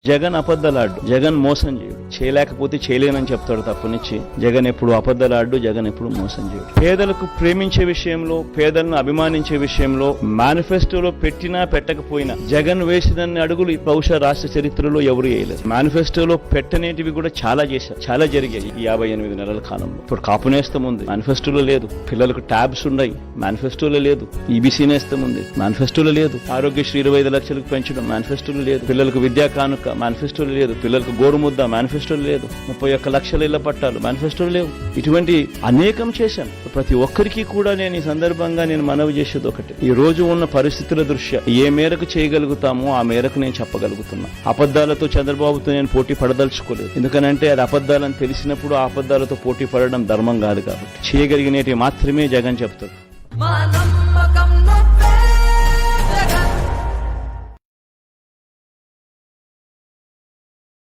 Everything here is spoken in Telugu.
జగన్ అబద్ధలాడు, జగన్ మోసం చేయడు, చేయలేకపోతే చేయలేనని చెప్తాడు తప్పనిచ్చి. జగన్ ఎప్పుడు అబద్ధలాడు, జగన్ ఎప్పుడు మోసం చేయడు. పేదలకు ప్రేమించే విషయంలో, పేదలను అభిమానించే విషయంలో మేనిఫెస్టోలో పెట్టినా పెట్టకపోయినా జగన్ వేసినన్ని అడుగులు బహుశా రాష్ట్ర చరిత్రలో ఎవరు వేయలేదు. మేనిఫెస్టోలో పెట్టనేటివి కూడా చాలా చేశారు, చాలా జరిగాయి ఈ 58 నెలల కాలంలో. ఇప్పుడు కాపు నేస్తం ఉంది, మేనిఫెస్టోలో లేదు. పిల్లలకు ట్యాబ్స్ ఉన్నాయి, మేనిఫెస్టోలో లేదు. ఈబీసీ నేస్తం ఉంది, మేనిఫెస్టోలో లేదు. ఆరోగ్యశ్రీ 25 లక్షలకు పెంచడం మేనిఫెస్టోలో లేదు. పిల్లలకు విద్యా కానుక మేనిఫెస్టోలో లేదు. పిల్లలకు గోరుముద్ద మేనిఫెస్టోలో లేదు. 31 లక్షల ఇళ్ల పట్టాలు మేనిఫెస్టోలో లేవు. ఇటువంటి అనేకం చేశాను. ప్రతి ఒక్కరికి కూడా నేను ఈ సందర్భంగా మనవి చేసేది ఒకటి, ఈ రోజు ఉన్న పరిస్థితుల దృష్ట్యా ఏ మేరకు చేయగలుగుతామో ఆ మేరకు నేను చెప్పగలుగుతున్నా. అబద్ధాలతో చంద్రబాబుతో నేను పోటీ పడదలుచుకోలేదు. ఎందుకనంటే అది అబద్ధాలని తెలిసినప్పుడు ఆ అబద్ధాలతో పోటీ పడడం ధర్మం కాదు. కాబట్టి చేయగలిగినవి మాత్రమే జగన్ చెప్తాడు.